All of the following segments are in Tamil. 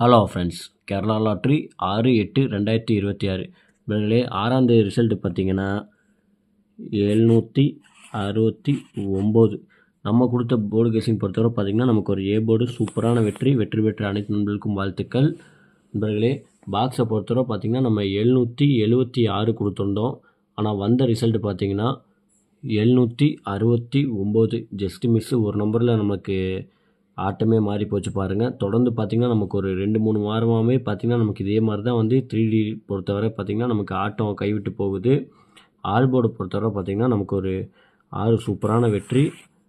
ஹலோ ஃப்ரெண்ட்ஸ், கேரளா லாட்ரி 6/8/2026 இவர்களே 6ஆம் தேதி ரிசல்ட்டு பார்த்தீங்கன்னா 769. நம்ம கொடுத்த போர்டு கேசிங் பொறுத்தவரை பார்த்திங்கன்னா நமக்கு ஒரு ஏ போர்டு சூப்பரான வெற்றி பெற்ற அனைத்து நண்பர்களுக்கும் வாழ்த்துக்கள். நண்பர்களே, பாக்ஸை பொறுத்தவரை பார்த்திங்கன்னா நம்ம 776 கொடுத்துருந்தோம். ஆனால் வந்த ரிசல்ட்டு பார்த்திங்கன்னா 769. ஜஸ்ட்டு மிஸ்ஸு ஒரு நம்பரில் நமக்கு ஆட்டமே மாறி போச்சு பாருங்கள். தொடர்ந்து பார்த்திங்கன்னா நமக்கு ஒரு 2-3 வாரமாகவே பார்த்திங்கன்னா நமக்கு இதே மாதிரி தான் வந்து 3D பொறுத்தவரை பார்த்திங்கன்னா நமக்கு ஆட்டம் கைவிட்டு போகுது. ஆல் போர்டு பொறுத்தவரை பார்த்திங்கன்னா நமக்கு ஒரு 6 சூப்பரான வெற்றி,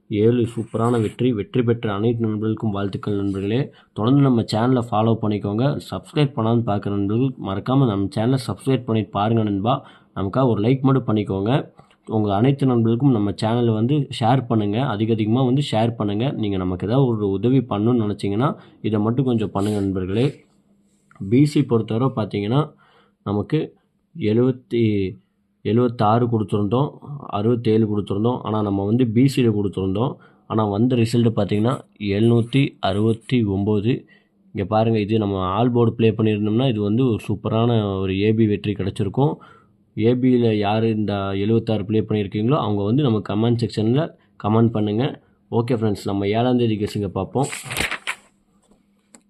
7 சூப்பரான வெற்றி பெற்ற அனைத்து நண்பர்களுக்கும் வாழ்த்துக்கள். நண்பர்களே, தொடர்ந்து நம்ம சேனலை ஃபாலோ பண்ணிக்கோங்க. சப்ஸ்கிரைப் பண்ணாமல் பார்க்குற நண்பர்கள் மறக்காமல் நம்ம சேனலை சப்ஸ்கிரைப் பண்ணிட்டு பாருங்கள் நண்பா. நமக்காக ஒரு லைக் மட்டும் பண்ணிக்கோங்க. உங்கள் அனைத்து நண்பர்களுக்கும் நம்ம சேனலை வந்து ஷேர் பண்ணுங்கள். அதிகமாக வந்து ஷேர் பண்ணுங்கள். நீங்கள் நமக்கு ஏதாவது ஒரு உதவி பண்ணணும்னு நினச்சிங்கன்னா இதை மட்டும் கொஞ்சம் பண்ணுங்கள் நண்பர்களே. பிசி பொறுத்தவரை பார்த்திங்கன்னா நமக்கு 76 கொடுத்துருந்தோம், 67 கொடுத்துருந்தோம். ஆனால் நம்ம வந்து பிசியில் கொடுத்துருந்தோம். ஆனால் வந்த ரிசல்ட்டு பார்த்திங்கன்னா 769. இங்கே பாருங்கள், இது நம்ம ஆல் போர்டு ப்ளே பண்ணியிருந்தோம்னா இது வந்து ஒரு சூப்பரான ஒரு ஏபி வெற்றி கிடச்சிருக்கும். ஏபியில் யார் இந்த 76 ப்ளே பண்ணியிருக்கீங்களோ அவங்க வந்து நம்ம கமெண்ட் செக்ஷனில் கமெண்ட் பண்ணுங்கள். ஓகே ஃப்ரெண்ட்ஸ், நம்ம 7ஆம் தேதி கெஸ்ஸிங்க பார்ப்போம்.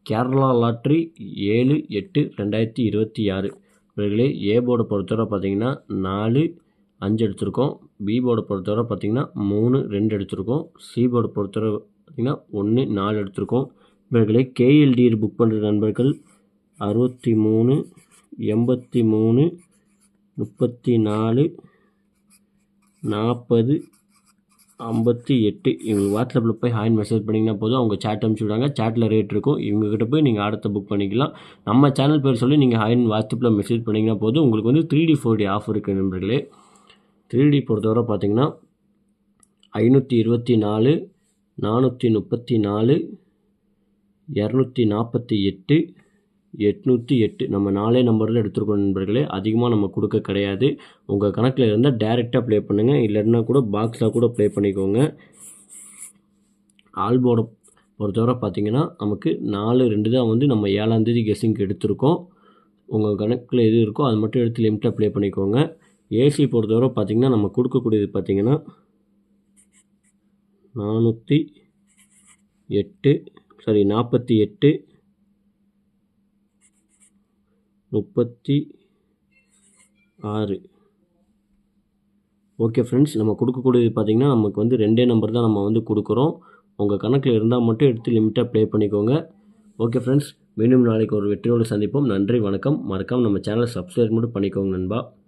கேரளா லாட்ரி 7/8/2026 இவர்களே, ஏ போர்டை பொறுத்தவரை பார்த்திங்கன்னா 4-5 எடுத்திருக்கோம். பி போர்டை பொறுத்தவரை பார்த்திங்கன்னா 3-2 எடுத்திருக்கோம். சி போர்டை பொறுத்தவரை பார்த்திங்கன்னா 1-4 எடுத்திருக்கோம். இவர்களே, கேஎல்டி புக் பண்ணுற நண்பர்கள் 63, 83, 34, 40, 58 இவங்க வாட்ஸ்அப்பில் போய் ஹாய்னு மெசேஜ் பண்ணிங்கன்னா போதும். அவங்க சேட் அனுப்பிச்சி விடாங்க. சேட்டில் ரேட் இருக்கும். இவங்ககிட்ட போய் நீங்கள் ஆடத்தை புக் பண்ணிக்கலாம். நம்ம சேனல் பேர் சொல்லி நீங்கள் ஹாய்னு வாட்ஸ்அப்பில் மெசேஜ் பண்ணிங்கன்னா போதும். உங்களுக்கு வந்து 3D 4D ஆஃபர் இருக்குது நண்பர்களே. 3D பொறுத்தவரை பார்த்திங்கன்னா 524, 434, 248, 808 நம்ம 4 நம்பரில் எடுத்துருக்கோம் நண்பர்களே. அதிகமாக நம்ம கொடுக்க கிடையாது. உங்கள் கணக்கில் இருந்தால் டேரெக்டாக ப்ளே பண்ணுங்கள், இல்லைன்னா கூட பாக்ஸாக கூட ப்ளே பண்ணிக்கோங்க. ஆல் போர்டை பொறுத்தவரை பார்த்திங்கன்னா நமக்கு 4-2 தான் வந்து நம்ம 7ஆம் தேதி கெஸ்ஸிங்க்கு எடுத்திருக்கோம். உங்கள் கணக்கில் எது இருக்கோ அது மட்டும் எடுத்து லிமிட்டாக ப்ளே பண்ணிக்கோங்க. ஏசி பொறுத்தவரை பார்த்திங்கன்னா நம்ம கொடுக்கக்கூடியது பார்த்திங்கன்னா 48, 36. ஓகே ஃப்ரெண்ட்ஸ், நம்ம கொடுக்கக்கூடியது பார்த்திங்கன்னா நமக்கு வந்து 2 நம்பர் தான் நம்ம வந்து கொடுக்குறோம். உங்கள் கணக்கில் இருந்தால் மட்டும் எடுத்து லிமிட்டாக ப்ளே பண்ணிக்கோங்க. ஓகே ஃப்ரெண்ட்ஸ், மீண்டும் நாளைக்கு ஒரு வெற்றியோடு சந்திப்போம். நன்றி, வணக்கம். மறக்காமல் நம்ம சேனலை சப்ஸ்கிரைப் மட்டும் பண்ணிக்கோங்க நண்பா.